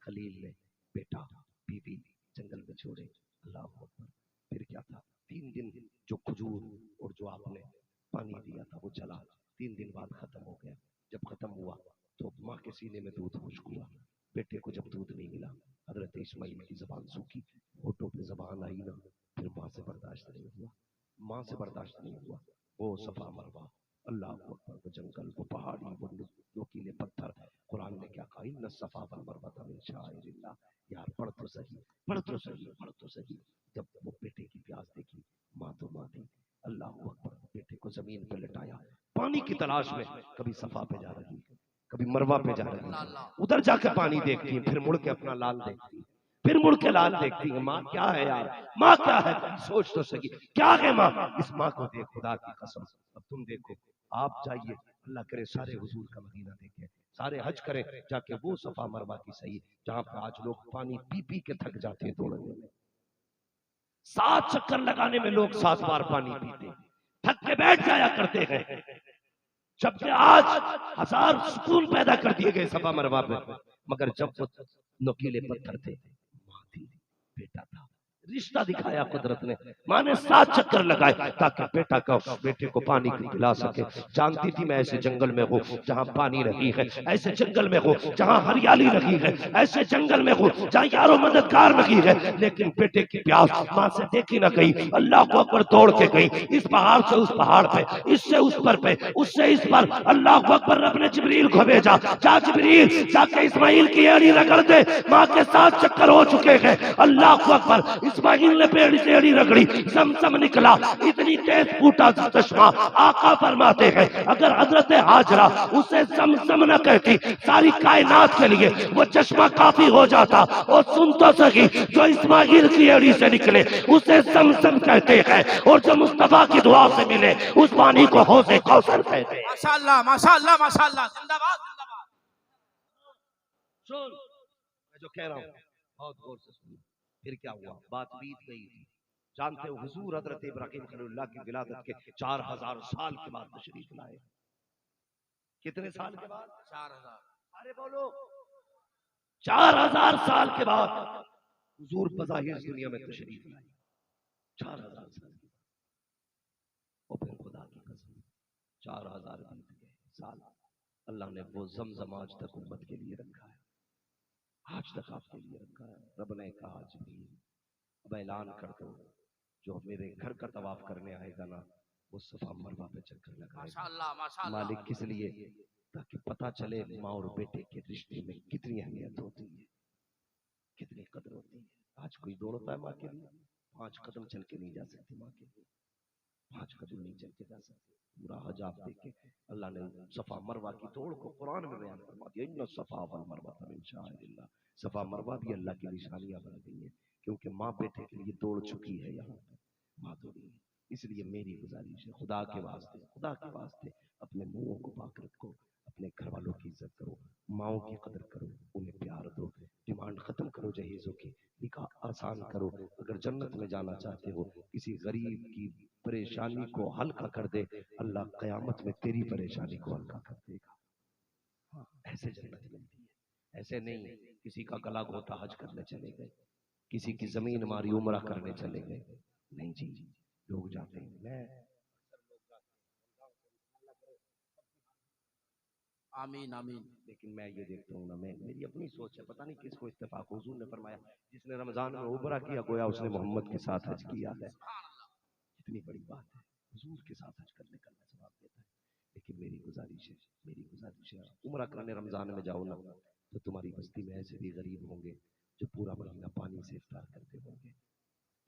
खलील ने बेटा बीवी जंगल में छोड़े। अल्लाह अकबर। फिर क्या था, 3 दिन जो खजूर और जो आपने पानी दिया था वो चला, 3 दिन बाद खत्म हो गया। जब खत्म हुआ तो माँ के सीने में दूध खुश्क हुआ। बेटे को जब दूध नहीं मिला, हजरत इस्माइल की जबान सूखी, होठों पे जबान आई ना, फिर माँ से बर्दाश्त नहीं हुआ, माँ से बर्दाश्त नहीं हुआ। वो सफा मरवा, अल्लाह अकबर, वो जंगल, वो पहाड़ी, वो नुकीले पत्थर। कुरान ने क्या कहा, इन्ना सफा वल मरवा मिन शाइरिल्लाह। यार पढ़ तो सही, पढ़ तो सही, पढ़ तो सही। जब वो बेटे की प्यास देखी, माँ तो माँ थी। अल्लाह अकबर, बेटे को जमीन पे लटाया, पानी की तलाश में। कभी सफा पे जा रही है, कभी मरवा पे जा रही है, उधर जाके पानी देखती है, फिर मुड़ के अपना लाल देखती है, फिर मुड़ के लाल देखती है। माँ क्या है यार, माँ क्या है, सोच तो सकी, क्या है माँ। इस माँ को देख, खुदा की कसम। अब तुम देखो, आप जाइए, अल्लाह करे सारे हुजूर का मदीना देखें, सारे हज करें, जाके वो सफा मरवा की सही जहां पे आज लोग पानी पी पी के थक जाते हैं दौड़ने में। 7 चक्कर लगाने में लोग 7 बार पानी पीते, थक के बैठ जाया करते हैं। जबकि आज 1000 सुकून पैदा कर दिए गए सफा मरवा पे, मगर जब वो नुकीले पत्थर थे, माँ थी, बेटा था, रिश्ता दिखाया कुदरत ने। माँ ने 7 चक्कर लगाए ताकि बेटे को पानी पिला सके। जानती थी मैं ऐसे जंगल में हूँ जहाँ पानी नहीं है, ऐसे जंगल में हूँ जहाँ हरियाली नहीं है, ऐसे जंगल में हूँ जहाँ यारो मददगार नहीं है, लेकिन बेटे की प्यास माँ से देखी ना गई। अल्लाह को अकबर दौड़ के गई, इस पहाड़ से उस पहाड़ पे, इससे उस पर पे, उससे इस पर। अल्लाह को अकबर रब ने जिब्रील को भेजा, जा जिब्रील जाके इस्माइल की एड़ी रगड़ दे। माँ के 7 चक्कर हो चुके हैं। अल्लाह को अकबर, इस्माइल ने पेड़ से एड़ी रगड़ी, समसम निकला, इतनी तेज फूटा चश्मा। आका फरमाते हैं अगर हजरत हाजरा उसे समसम न कहती, सारी कायनात के लिए वो चश्मा काफी हो जाता। और सुन तो सही, जो इस्माइल की एड़ी से निकले उसे समसम कहते हैं, और जो मुस्तफा की दुआ से मिले उस पानी को हौज़े कौसर कहते हैं। माशाअल्लाह माशाअल्लाह माशाअल्लाह, जिंदाबाद जिंदाबाद। सुन मैं जो कह रहा हूँ, बहुत गौर से सुन। फिर क्या हुआ, बात बीत गई थी। जानते हो हुजूर हजरत इब्राहिम खलीलुल्लाह की विलादत के 4000 साल के बाद तशरीफ लाए। कितने साल के बाद? 4000। अरे बोलो, 4000 साल के बाद हुजूर बज़ाहिर दुनिया में तशरीफ लाए। 4000 साल के बाद। और फिर खुदा की कसम, 4000 बीत गए साल, अल्लाह ने वो जमजम आज तक उम्मत के लिए रखा है, आज तक आपके लिए रखा है। रब ने कहा जिब्रील अब ऐलान कर दो, जो मेरे घर का तवाफ करने आएगा ना, वो सफा मरवा पे चक्कर लगाएगा। माशाअल्लाह माशाअल्लाह। मालिक किस लिए? ताकि पता चले माँ और बेटे के रिश्ते में कितनी अहमियत होती है, कितनी कदर होती है। आज कोई दौड़ता है माँ के लिए, 5 कदम चल के नहीं जा सकती माँ के लिए, 5 कदम नहीं चल के जा सकते। पूरा हज आप देखे, अल्लाह ने सफा मरवा की दौड़ को कुरान में बयान फरमा दिया, इन्ना सफा वल मरवा मिन शाइरिल्लाह। सफा मरवा भी अल्लाह की निशानियां बन गई है, क्योंकि माँ बेटे के लिए दौड़ चुकी है, यहाँ पर माँ दौड़ी है। इसलिए मेरी गुजारिश है, खुदा के वास्ते, खुदा के वास्ते अपने मुंहों को पाक रखो, अपने घर वालों की इज्जत करो, माओ की कदर करो, उन्हें प्यार दो, डिमांड खत्म करो जहेजों की, निकाह आसान करो। अगर जन्नत में जाना चाहते हो, किसी गरीब की परेशानी को हल्का कर दे, अल्लाह कयामत में तेरी परेशानी को हल्का कर देगा। हाँ, ऐसे जन्नत मिलती है, ऐसे नहीं किसी का गला घोटा हज करने चले गए, किसी की जमीन मारी उमरा करने चले गए। नहीं जी, लोग जाते हैं, मैं आमीन आमीन। लेकिन मैं ये देखता हूँ ना, मैं मेरी अपनी सोच है, पता नहीं किसको इत्तेफाक, हुजूर ने फरमाया जिसने रमजान में उमरा किया गोया उसने मोहम्मद के साथ हज किया है। कितनी बड़ी बात है, हुजूर के साथ हज करने का अल्लाह सवाब देता है। लेकिन मेरी गुजारिश है, उमरा करने रमजान में जाओ ना, तो तुम्हारी बस्ती में ऐसे भी गरीब होंगे जो पूरा महीना पानी से इफ्तार करते होंगे,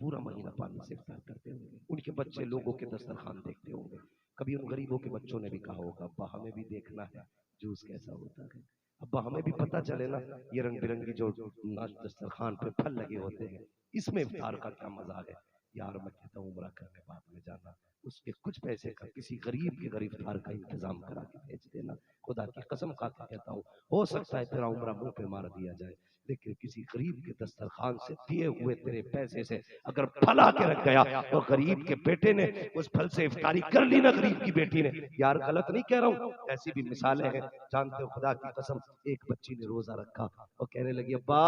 पूरा महीना पानी से इफ्तार करते होंगे। उनके बच्चे लोगों के दस्तरखान देखते होंगे। कभी उन गरीबों के बच्चों ने भी कहा होगा अब्बा हमें भी देखना है जूस कैसा होता है, अब्बा हमें भी पता चले ना ये रंग बिरंगी जो दस्तरखान पे फल लगे होते हैं, इसमें इफ्तार का क्या मजा है। यार मैं कहता हूँ उम्रा करने बाद में जाना, उसके कुछ पैसे का किसी गरीब के घर इफ्तार का इंतजाम करा के भेज देना, खुदा की कसम खा के कहता हूँ, हो सकता है तेरा उम्रा मुंह पे मार दिया जाए, लेकिन किसी गरीब के दस्तरखान से दिए हुए तेरे पैसे से अगर फला के रख गया और गरीब के बेटे ने उस फल से इफ्तारी कर ली ना, गरीब की बेटी ने, यार गलत नहीं कह रहा हूँ, ऐसी भी मिसालें हैं। जानते हो खुदा की कसम, एक बच्ची ने रोजा रखा और कहने लगी अब्बा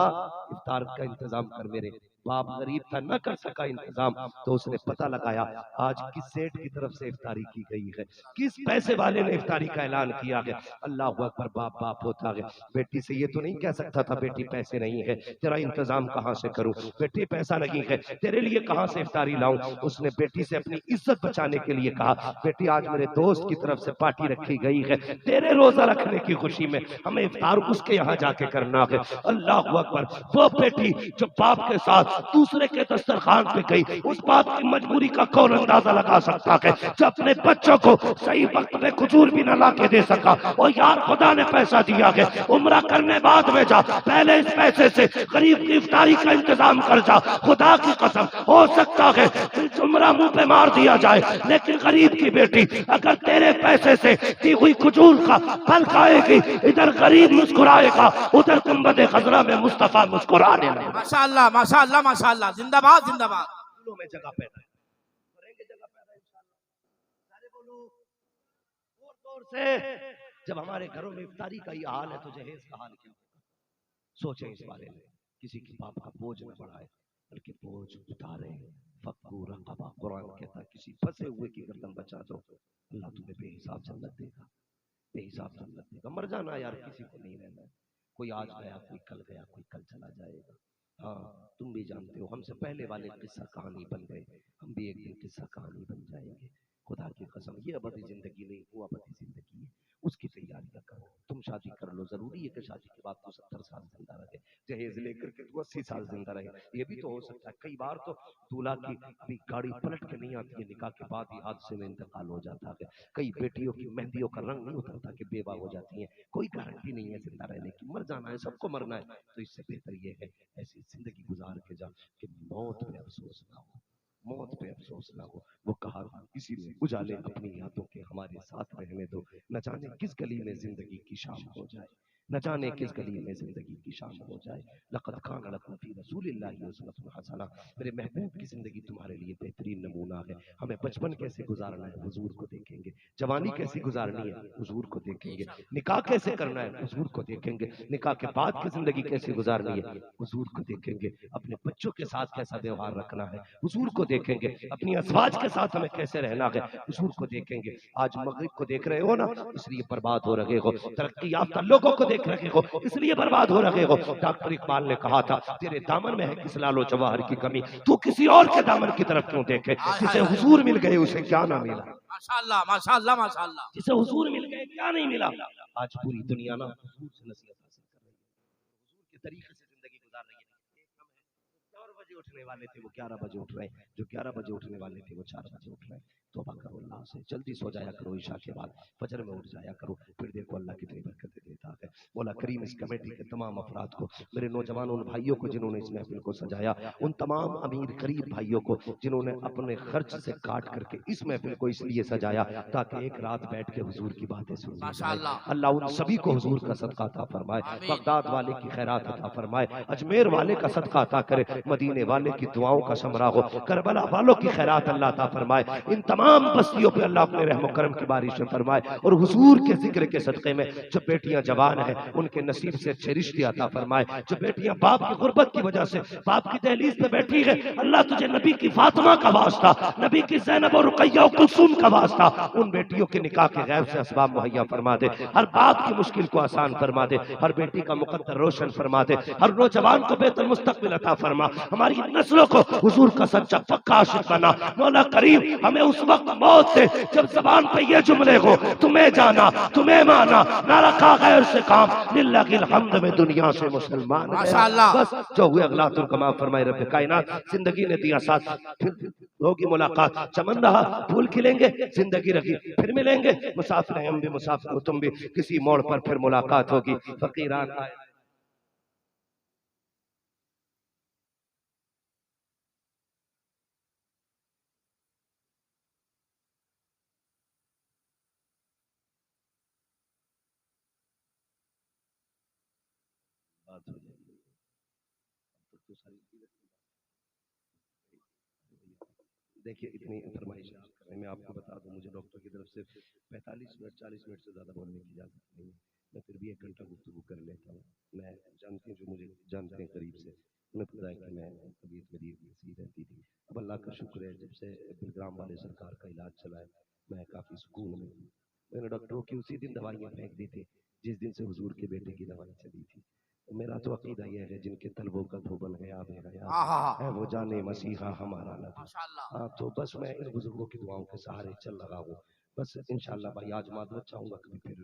इफ्तार का इंतजाम कर मेरे। बाप गरीब था, न कर सका इंतजाम, तो उसने पता लगाया आज किस सेठ की तरफ से इफ्तारी की गई है, किस पैसे वाले ने इफ्तारी का ऐलान किया है। अल्लाह अकबर, बाप बाप होता है। बेटी से ये तो नहीं कह सकता था बेटी पैसे नहीं है, तेरा इंतजाम कहां से करूं, बेटी पैसा नहीं है, तेरे लिए कहां से इफ्तारी लाऊं। उसने बेटी से अपनी इज्जत बचाने के लिए कहा, बेटी आज मेरे दोस्त की तरफ से पार्टी रखी गई है, तेरे रोजा रखने की खुशी में हमें इफ्तार उसके यहाँ जाके करना है। अल्लाह अकबर, वो बेटी जो बाप के साथ दूसरे के दस्तरखान पे गई, उस बाप की मजबूरी का कौन अंदाजा लगा सकता है, जो अपने बच्चों को सही वक्त में खजूर भी न ला के दे सका। और यार खुदा ने पैसा दिया है, उम्रा करने बाद में जा, पहले इस पैसे से गरीब की इफ्तारी का इंतजाम कर जा। खुदा की कसम, हो सकता है उम्रा मुंह पे मार दिया जाए, लेकिन गरीब की बेटी अगर तेरे पैसे से दी हुई खजूर का फल खाएगी, इधर गरीब मुस्कुराएगा, उधर गुंबद खजरा में मुस्तफा मुस्कुराने लगेगा। माशाअल्लाह माशाअल्लाह माशाअल्लाह, जिंदाबाद जिंदाबाद। दिलों में जगह पैदा करेंगे, जगह पैदा इंशाअल्लाह। सारे बोलो जोर जोर से। जब हमारे घरों में इफ्तारी का ये हाल है तो जहेज का हाल क्या होगा? सोचें इस बारे में। किसी के बाप का बोझ न बढ़ाए, बल्कि बोझ उतारे। फक्कू रक़बा, कुरान कहता है किसी फंसे हुए की गर्दन बचा दो, अल्लाह तुम्हें बेहिसाब जन्नत देगा, बेहिसाब जन्नत देगा। मर जाना यार, किसी को नहीं रहना है। कोई आज गया, कोई कल गया, कोई कल चला जाएगा। हाँ, तुम भी जानते हो हमसे पहले वाले किस्सा कहानी बन गए, हम भी एक दिन किस्सा कहानी बन जाएंगे। खुदा की कसम, ये अबदी जिंदगी नहीं, वो अबदी जिंदगी है, उसकी तैयारियां करो। तुम शादी कर लो, जरूरी है कि शादी के बाद तो 70 साल जिंदा रहे, जहेज लेकर के तो 80 साल जिंदा रहे, ये भी तो हो सकता है। कई बार तो दूल्हा की अभी गाड़ी पलट के नहीं आती है, निकाह के बाद ही हादसे में इंतकाल हो जाता है। कई बेटियों की मेहंदियों का रंग नहीं उतरता कि बेवा हो जाती है, कोई गारंटी नहीं है जिंदा रहने की। मर जाना है, सबको मरना है, तो इससे बेहतर ये है ऐसी जिंदगी गुजार के जा कि मौत पे अफसोस ना हो, मौत पे अफसोस ना हो। वो कहा इसीलिए उजाले अपनी यादों के हमारे साथ रहने दो, न जाने किस गली में जिंदगी की शाम हो जाए, न जाने किस गली में जिंदगी की शाम हो जाए। लक़द कान लकुम फ़ी रसूलिल्लाहि उस्वतुन हसना, मेरे महबूब की जिंदगी तुम्हारे लिए बेहतरीन नमूना है। हमें बचपन कैसे गुजारना है हुजूर को देखेंगे, जवानी कैसी गुजारनी है हुजूर को देखेंगे, निकाह कैसे करना है हुजूर को देखेंगे, निकाह के बाद की जिंदगी कैसे गुजारनी है हुजूर को देखेंगे, अपने बच्चों के साथ कैसा व्यवहार रखना है हुजूर को देखेंगे, अपनी अज़वाज के साथ हमें कैसे रहना है हुजूर को देखेंगे। आज मगरिब को देख रहे हो ना, इसलिए बर्बाद हो रहे हो, तरक्की याफ्ता लोगों को देख रहे हो, इसलिए बर्बाद हो रहे हो। डॉक्टर इकबाल ने कहा था, तेरे दामन में है किस लालो जवाहर की कमी, तू किसी और के दामन की तरफ क्यों देखे। जिसे हुजूर मिल गए उसे क्या ना मिला, माशाअल्लाह माशाअल्लाह माशाअल्लाह। जिसे हुजूर मिल गए क्या नहीं मिला। आज पूरी दुनिया ना हुजूर से नसीहत हासिल कर रही है, हुजूर के तरीके से जिंदगी गुजार रही है। एक हम है, 4 बजे उठने वाले थे वो 11 बजे उठ रहे हैं, जो 11 बजे उठने वाले थे वो 4 बजे उठ रहे हैं। तौबा करो अल्लाह से, जल्दी सो जाया करो, ईशा के बाद फजर में उठ जाया करो, फिर देखो अल्लाह कितनी बरकतें देता है। मौला करीम इस कमेटी के तमाम अफराद को, मेरे नौजवान उन भाइयों को जिन्होंने इस महफिल को सजाया, उन तमाम अमीर गरीब भाइयों को जिन्होंने अपने खर्च से काट करके इस महफिल को इसलिए सजाया ताकि एक रात बैठ के हुजूर की बातें सुनी जाए। माशाअल्लाह। अल्लाह उन सभी को हुजूर का सदका अता फरमाए, आमीन। बगदाद वाले की खैरात अता फरमाए, अजमेर वाले का सदका अता करे, मदीने वाले की दुआओं का शमरा हो, करबला वालों की खैरात अल्लाह अता फरमाए। इन तमाम बस्तियों पे अल्लाह अपने रहम करम की बारिश फरमाए, और हुजूर के जिक्र के सदक़े में जो बेटियां जवान हैं उनके नसीब से अच्छे रिश्ते अता फरमाए। जो बेटियां बाप की गुर्बत की वजह से बाप की दहलीज पे बैठी है, अल्लाह तुझे नबी की फातिमा का वास्ता, नबी की ज़ैनब और रुक़ैया और कुलसूम का वास्ता, उन बेटियों के निकाह के गैब से असबाब मुहैया फरमा दे, हर बाप की मुश्किल को आसान फरमा दे, हर बेटी का मुकद्दर रोशन फरमा दे, हर नौजवान को बेहतर मुस्तकबिल अता फरमा, हमारी नस्लों को हुजूर का सच्चा पक्का आशिक बना। मौला करीम हमें उस वक्त मौत से जब जबान पे ये जुमले हो, तुम्हें जाना तुम्हें माना, ना रखा गैर से काम, लिल्लाहिल हम्द में दुनिया से मुसलमान गया। माशाअल्लाह। बस जो हुए अगला तुम कमा फरमाए रब कायनात, जिंदगी ने दिया साथ, फिर होगी मुलाकात, चमन रहा फूल खिलेंगे, जिंदगी रखी फिर मिलेंगे, मुसाफिर हैं हम भी, मुसाफिर हो तुम भी, किसी मोड़ पर फिर मुलाकात होगी। फकीरान आए बात हो जाएगी। तो सारी देखिए, इतनी फरमाइश आप कर रहे हैं, मैं आपको बता दूं, मुझे डॉक्टर की तरफ से 45 मिनट 40 मिनट से ज़्यादा बोलने की इजाज़त नहीं है। मैं फिर भी 1 घंटा गुफ्तगू कर लेता हूँ। मैं जानती हूँ, जो मुझे जानते हैं करीब से, उन्हें पता है कि मैं तबीयत मेरी ऐसी रहती थी। अब अल्लाह का शुक्र है, जब से बिलग्राम वाले सरकार का इलाज चला है, मैं काफ़ी सुकून में हूँ। मैंने डॉक्टरों की उसी दिन दवाइयाँ फेंक दी थी जिस दिन से हुजूर के बेटे की दवाई चली थी। मेरा तो अकीदा यह है, जिनके तलबों का धोबन है आब हाँ हाँ है, हाँ वो जाने मसीहा हमारा नबी। माशाल्लाह। हाँ, तो बस मैं इन बुजुर्गों की दुआओं के सहारे चल रहा हूँ। बस इंशाल्लाह भाई, आज माजरत चाहूंगा, कभी फिर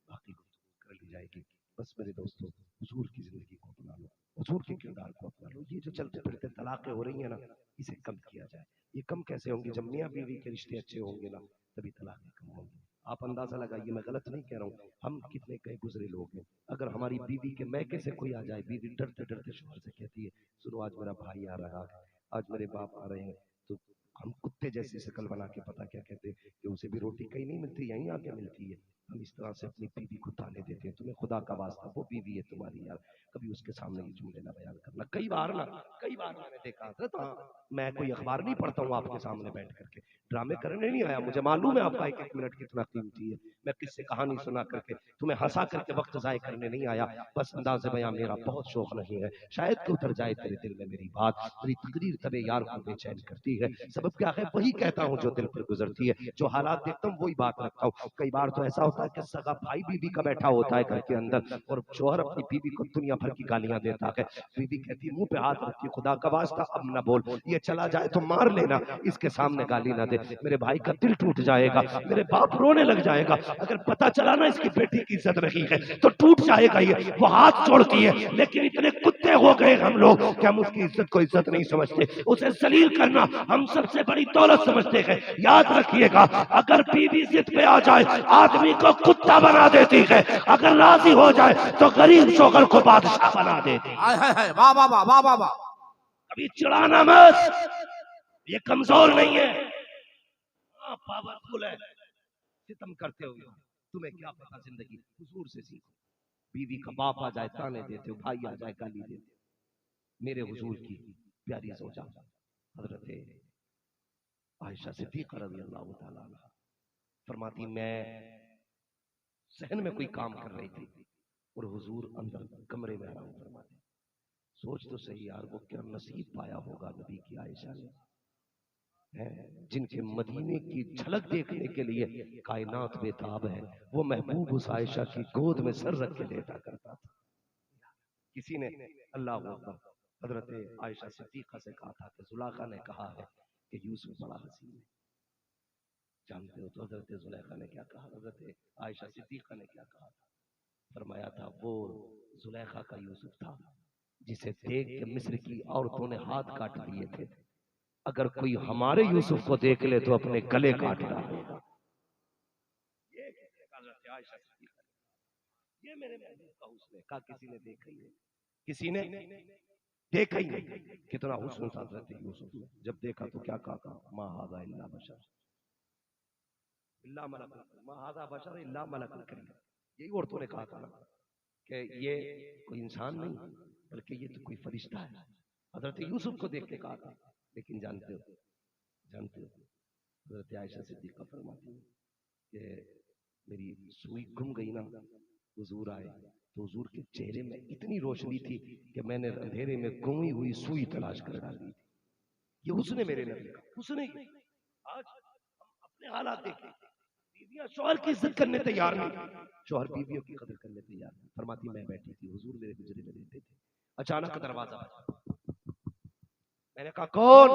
बाकी गुफ्तगू कर ली जाएगी। बस मेरे दोस्तों, हुजूर की जिंदगी को अपना लो, हुजूर के किरदार को अपना लो। ये जो चलते फिरते तलाकें हो रही है ना, इसे कम किया जाए। ये कम कैसे होंगी? जब मियाँ बीवी के रिश्ते अच्छे होंगे ना, तभी तलाकें कम होंगी। आप अंदाजा लगाइए, मैं गलत नहीं कह रहा हूँ, हम कितने कई गुजरे लोग हैं। अगर हमारी बीवी के मैके से कोई आ जाए, बीवी डरते डरते शोहर से कहती है, सुनो आज मेरा भाई आ रहा है, आज मेरे बाप आ रहे हैं, तो हम कुत्ते जैसी शक्ल बना के, पता क्या कहते हैं, कि उसे भी रोटी कहीं नहीं मिलती, यहीं आके मिलती है। हम इस तरह से अपनी बीवी को ताने देते हैं। तुम्हें खुदा का वास्ता, वो बीवी है तुम्हारी यार, कभी उसके सामने ये जुमले ना बयान करना। कई बार मैंने देखा था। तो हाँ, मैं कोई अखबार नहीं पढ़ता हूँ आपके सामने बैठ करके, ड्रामे करने नहीं आया। मुझे मालूम है आपका एक एक मिनट कितना कीमती है। मैं किससे कहानी सुना करके, तुम्हें हंसा करके वक्त जाय करने नहीं आया। बस अंदाज़े बयां मेरा बहुत शौक नहीं है, शायद कि उतर जाए तेरे दिल में मेरी बात। मेरी तकरीर तबे यार को बेचैन करती है। सबब क्या है? वही कहता हूँ जो दिल पर गुजरती है। जो हालात देखता हूँ वही बात रखता हूँ। कई बार तो ऐसा होता है कि सगा भाई बीवी का बैठा होता है घर के अंदर, और शोहर अपनी बीवी को दुनिया भर की गालियां देता है। बीवी कहती है, मुंह पे हाथ रखती, खुदा का वास्ता अब न बोल, ये चला जाए तो मार लेना, इसके सामने गाली ना दे, मेरे भाई का दिल टूट जाएगा, मेरे बाप रोने लग जाएगा। अगर पता चला ना इसकी बेटी की इज्जत रही है तो टूट जाएगा। ये वो हाथ जोड़ती है, लेकिन इतने कुत्ते हो गए हम लोग कि हम उसकी इज्जत को इज्जत नहीं समझते। उसे जलील करना हम सबसे बड़ी दौलत समझते हैं। याद रखिएगा, अगर बीवी जिद पे आ जाए, आदमी को कुत्ता बना देती है, अगर राजी हो जाए तो गरीब शोहर को बादशाह बना देती है। हाय हाय हाय, वाह वाह वाह वाह वाह वाह। कभी चिढ़ाना मत, ये कमजोर नहीं है, पावरफुल है। सितम करते हो यार, तुम्हें क्या पता जिंदगी। हुजूर से सीखो। बीवी का बाप आ जाए ताने देते हो, भाई आ जाए गाली देते हो। मेरे हुजूर की प्यारी ज़ौजा हजरत आयशा सिद्दीक़ा रज़ी अल्लाह तआला अन्हा फरमाती, मैं सहन में कोई काम कर रही थी और हुजूर अंदर कमरे में आराम फरमाते। सोच तो सही यार, वो क्या नसीब पाया होगा नबी की आयशा ने, जिनके मदीने की झलक देखने के लिए कायनात बेताब है। वो महबूब उस आयशा की गोद में सर रख के लेटा करता था। किसी ने, अल्लाह अकबर, हजरत आयशा सिद्दीक़ा से कहा था कि जुलेखा ने कहा है कि यूसुफ बड़ा हसीन है। जानते हो तो हजरत जुलेखा ने क्या कहा, हजरत आयशा सिद्दीक़ा ने क्या कहा था? फरमाया था, वो जुलेखा का यूसुफ था जिसे देख के मिस्र की औरतों ने हाथ काट लिए थे। अगर कोई हमारे यूसुफ को देख ले तो अपने गले काट डालेगा। ये मेरे महबूब का हुस्न है। कहा किसी ने देखा ही नहीं, किसी ने देखा ही नहीं। कितना हुस्न था हज़रत यूसुफ में। जब देखा तो क्या कहा, मा हाज़ा इल्ला बशर, इल्ला मलक, मा हाज़ा बशर इल्ला मलक करीम। यही औरतों ने कहा था ना कि ये कोई इंसान नहीं बल्कि ये तो कोई फरिश्ता है। हजरत यूसुफ को देख के कहा था। लेकिन जानते हो हजरत आयशा सिद्दीक़ा फरमाती है कि मेरी सुई गुम गई ना, हुजूर आए तो हुजूर के चेहरे में इतनी रोशनी थी कि मैंने अंधेरे में गुमी हुई सुई तलाश कर डाली थी। ये उसने मेरे नबी का उसने। आज हम अपने हालात देखें, बीवियां शौहर की इज्जत करने तैयार नहीं, शौहर बीवियों की कदर करने तैयार नहीं। फरमाती, मैं बैठी थी, हुजूर मेरे गुजरे में देते थे, अचानक दरवाजा बजा। मैंने कहा कौन?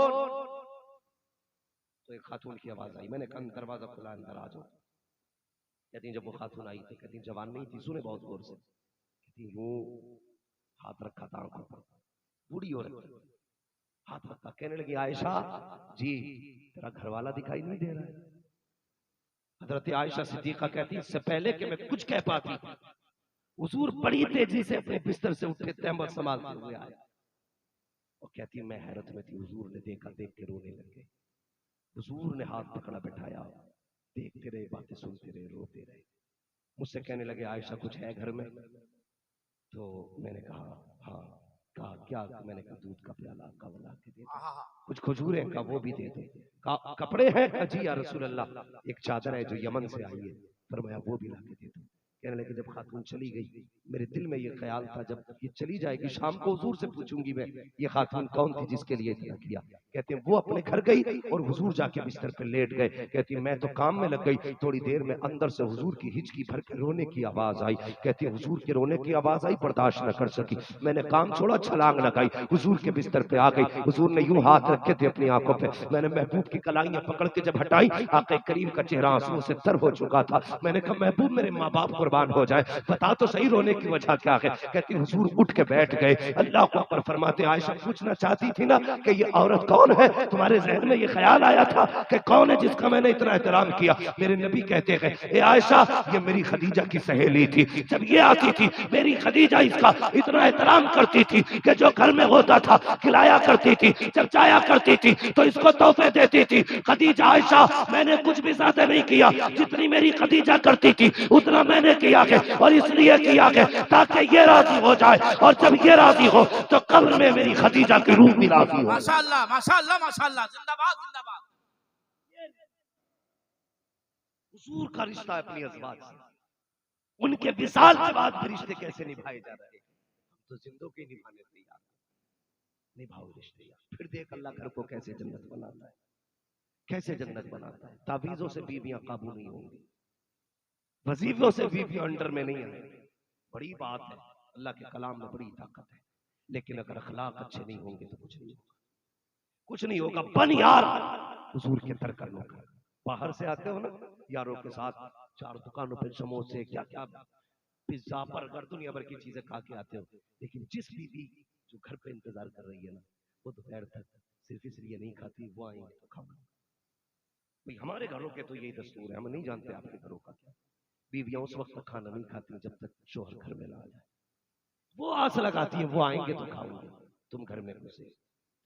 तो एक खातून की आवाज आई। मैंने कहा दरवाजा खुला, अंदर आ जाओ। कहती जब वो खातून आई तो कहती जवान नहीं थी, सुने बहुत गौर से, कहती यूं हाथ रखा था आंखों पर, बूढ़ी हो रखी, हाथ रखा, कहने लगी आयशा जी तेरा घर वाला दिखाई नहीं दे रहा है। हजरत आयशा सिद्दीक़ा कहती इससे पहले कि मैं कुछ कह पाती, हुजूर बड़ी तेजी से अपने बिस्तर से उठे, तहमत संभालते हुए आए और कहती मैं हैरत में थी। हुजूर ने देखा, देख के रोने लगे। हुजूर ने हाथ पकड़ा बैठाया, देखते रहे, बातें सुनते रहे, रोते रहे। मुझसे कहने लगे आयशा कुछ है घर में? तो मैंने कहा हाँ। कहा क्या? मैंने कहा दूध का प्याला कब ला के दे दो, आहा, कुछ खजूरें का वो भी दे दो, कपड़े हैं का जी या रसूल अल्लाह, एक चादर है जो यमन से आई है, फरमाया वो भी ला के दे दो। कहने लगे जब खातून चली गई मेरे दिल में ये ख्याल था जब ये चली जाएगी शाम को हुजूर से पूछूंगी मैं ये खातून कौन थी जिसके लिए इतना किया। कहते हैं वो अपने घर गई और हुजूर जाके बिस्तर पे लेट गए। कहती है मैं तो काम में लग गई, थोड़ी देर में अंदर से हुजूर की हिचकी भर के रोने की आवाज आई। कहती है हुजूर के रोने की आवाज आई, बर्दाश्त न कर सकी, मैंने काम छोड़ा, छलांग लगाई, हुजूर के बिस्तर पे आ गई। हुजूर ने यूं हाथ रखे थे अपनी आंखों पे, मैंने महबूब की कलाइयां पकड़ के जब हटाई आके करीम का चेहरा आंसुओं से तर हो चुका था। मैंने कहा महबूब मेरे माँ बाप कुर्बान हो जाए, बता तो सही रोने की वजह क्या है। कहती हुजूर उठ के बैठ गए, अल्लाह को अकबर फरमाते आयशा पूछना चाहती थी ना कि ये औरत कौन है, तुम्हारे जहन में ये ख्याल आया था कि कौन है जिसका मैंने इतना एहतराम किया। मेरे नबी कहते हैं ए आयशा ये मेरी खदीजा की सहेली थी, जब ये आती थी मेरी खदीजा इसका इतना एहतराम करती थी कि जो घर में होता था खिलाया करती थी, जब जाया करती थी तो इसको तोहफे देती थी। खदीजा आयशा मैंने कुछ भी ज्यादा नहीं किया, जितनी मेरी खदीजा करती थी उतना मैंने किया है, और इसलिए किया है ताकि ये राजी हो जाए, और जब ये राजी हो तो कब्र में मेरी खदीजा की रूह भी राजी हो। माशाअल्लाह माशाअल्लाह माशाअल्लाह, जिंदाबाद जिंदाबाद। हुजूर का रिश्ता है अपनी अज़वाज से, उनके विसाल के बाद भी रिश्ते कैसे निभाए जा रहे हैं, हम तो जिंदगी निभाने तैयार, निभाओ रिश्ते यार। फिर देख अल्लाह घर को कैसे जन्नत बनाता है, कैसे जन्नत बनाता है। तावीज़ों से बीवियां काबू नहीं होंगी, वजीफों से बीवियां अंडर में नहीं आएंगी। बड़ी बात है, अल्लाह के कलाम में बड़ी ताकत है, लेकिन अगर अखलाक अच्छे नहीं होंगे तो कुछ नहीं होगा, कुछ नहीं होगा। बन यार हुजूर के तर करने का, बाहर से आते हो ना यारों के साथ, चार दुकानों पे समोसे क्या क्या पिज्जा बर्गर दुनिया भर की चीजें खा के आते हो, लेकिन जिस बीवी जो घर पे इंतजार कर रही है ना, वो दोपहर तक सिर्फ इसलिए नहीं खाती वो आएंगे तो खाऊंगा। भाई हमारे घरों के तो यही दस्तूर है, हम नहीं जानते आपके घरों का क्या। बीवियां उस वक्त तक खाना नहीं खाती जब तक शोहर घर में ना आ जाए, वो आस लगाती है वो आएंगे तो खाओगे। तुम घर में घुसे,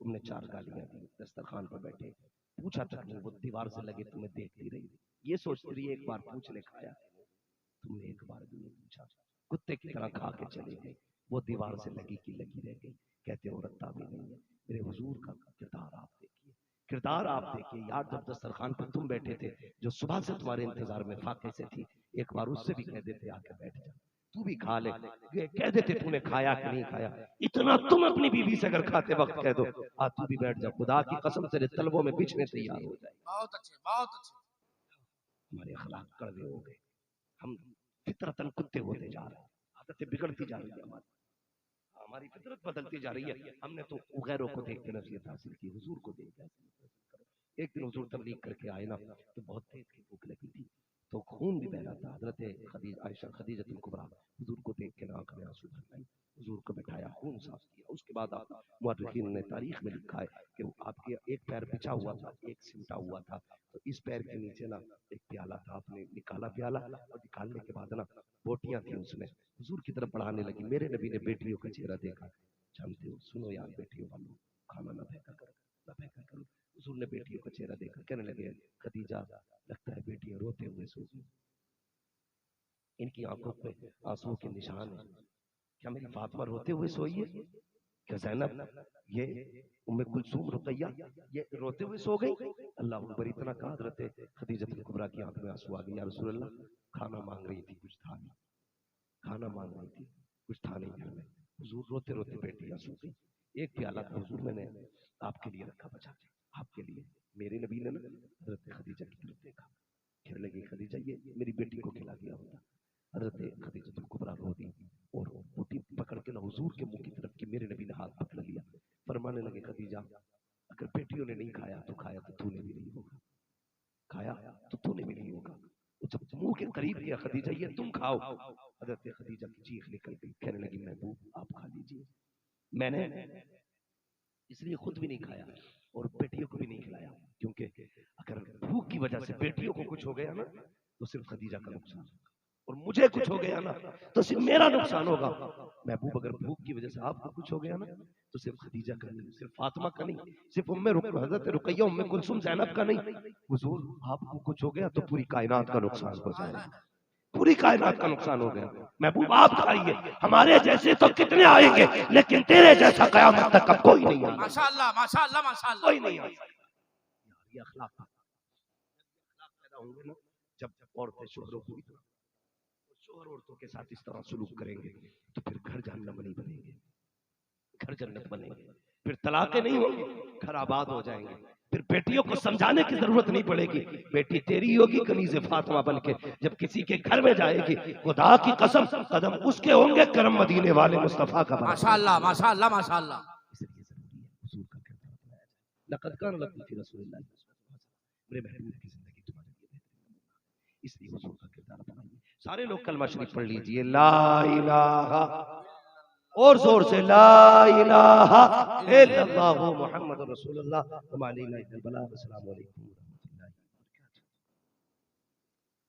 तुमने चार गालियां दी, दस्तरखान पर बैठे, पूछा तक नहीं, वो दीवार से लगे तुम्हें देखती रही, ये सोचती रही एक बार पूछ ले खाया, तुमने एक बार भी नहीं पूछा, कुत्ते की तरह खा के चले गए। वो दीवार से लगी की लगी रह गई। कहते औरत ताबी नहीं है। मेरे हुजूर का किरदार आप देखिए, किरदार आप देखिए यार। जब दस्तरखान पर तुम बैठे थे, जो सुबह से तुम्हारे इंतजार में फाके से थी, एक बार उससे भी कह देते आके बैठ जा, तू भी खा ले, ये कह देते तूने खाया कि नहीं खाया। इतना तुम अपनी बीवी से अगर खाते वक्त कह दो आ तू भी बैठ जा, खुदा की कसम तेरे तलबों में बिछने तैयार हो जाए। बहुत अच्छे बहुत अच्छे। हमारे अखलाक कड़वे हो गए, हम फितरतन कुत्ते होते जा रहे हैं, आदतें बिगड़ती जा रही है, हमारी फितरत बदलती जा रही है। हमने तो गैरों को देख के नसीहत हासिल की, हुजूर को देख के नसीहत हासिल करो। एक दिन हुजूर तबलीग करके आए ना, तो बहुत तेज की भूख लगी थी, तो खून भी बह रहा था। हजरत खदीजा आयशा खदीजतुल कुबरा हुजूर को देख के आंख में आंसू भर आए, हुजूर को बैठाया, खून साफ किया। उसके बाद आप मुअर्रिखीन ने तारीख में लिखा है कि वो आपके एक पैर बिछा हुआ था, एक सिमटा हुआ था, तो इस पैर के नीचे ना एक प्याला था, आपने निकाला प्याला, और निकालने के बाद ना बोटियां थी उसमें, हुजूर की तरफ बढ़ाने लगी। मेरे नबी ने बेटियों का चेहरा देखा, जानते हो, सुनो यार बेटियों वालों, खाना ना फेंका करो, ना फेंका करो। हुजूर ने बेटियों का चेहरा देखा, कहने लगे खदीजा लगता है बेटियां रोते हुए सो गई, इनकी आंखों पे आंसुओं के निशान है। क्या मेरी फातिमा रोते हुए सोई है? क्या ज़ैनब, ये उम्मे कुलसूम रुकैया ये रोते हुए सो गई? अल्लाह अकबर। इतना कहा हज़रत खदीजतुल कुबरा की आंख में आंसू आ गए, या रसूल अल्लाह खाना मांग रही थी, कुछ था नहीं, खाना मांग रही थी, कुछ था नहीं घर में। हुजूर रोते रोते बेटी आंसू गई। एक प्याला था हुजूर मैंने आपके लिए रखा बचा के, आपके लिए। मेरे नबी ने ना हज़रत खदीजा की तरफ देखा, कहने लगी खदीजा ये मेरी बेटी को खिला दिया होता। हज़रत खदीजतुल कुबरा रो दी और बूटी पकड़ के ना हुजूर के मुंह की तरफ की, मेरे नबी ने हाथ पकड़ लिया, फरमाने लगे खदीजा अगर बेटियों ने नहीं खाया तो खाया तो तूने भी नहीं होगा, खाया तो तूने भी नहीं होगा। वो जब मुंह के करीब किया, खदीजा ये तुम खाओ। हज़रत खदीजा की चीख निकल गई, कहने लगी महबूब आप खा लीजिए, मैंने इसलिए खुद भी नहीं खाया और बेटियों को भी नहीं खिलाया, क्योंकि अगर भूख की वजह से बेटियों को कुछ हो गया ना तो सिर्फ खदीजा का नुकसान होगा, और मुझे कुछ हो गया ना तो सिर्फ मेरा नुकसान होगा। महबूब अगर भूख की वजह से आपको कुछ हो गया ना तो सिर्फ खदीजा का नहीं, सिर्फ फातिमा का नहीं, सिर्फ हज़रत रुकैया उम्मे कुलसूम ज़ैनब का नहीं, हुजूर आपको कुछ हो गया तो पूरी कायनात का नुकसान हो जाएगा, पूरी कायनात का नुकसान हो गया। महबूब आप खाइए, हमारे जैसे तो कितने आएंगे, लेकिन तेरे जैसा कयामत तक अब कोई नहीं आएगा। माशाअल्लाह माशाअल्लाह माशाअल्लाह। कोई नहीं आएगा। ये अखलाक पैदा होंगे ना, जब औरतें शोहरों को शोहर औरतों के साथ इस तरह सुलूक करेंगे तो फिर घर जहन्नम नहीं बनेंगे, घर जन्नत बनेंगे। फिर तलाकें नहीं होंगी, घर आबाद हो जाएंगे। फिर बेटियों को समझाने की जरूरत नहीं पड़ेगी, बेटी तेरी होगी कनीज़े फातिमा बनके जब किसी के घर में जाएगी, खुदा की कसम कदम उसके होंगे करम मदीने वाले मुस्तफा का। माशाअल्लाह माशाअल्लाह माशाअल्लाह। इसलिए जरूरी है हुजूर का किरदार अपनाया जाए। लक़द कान लकुम फ़ी रसूलिल्लाहि मेरे महबूब की जिंदगी तुम्हारे लिए बेहतरीन, इसलिए हुजूर का किरदार अपनाइए। सारे लोग कलमा शरीफ पढ़ लीजिए, ला इलाहा, और जोर से ला इलाहा इल्लल्लाहु मुहम्मदुर रसूलुल्लाह व मा अलैना इल्लल बलाग। अस्सलामु अलैकुम।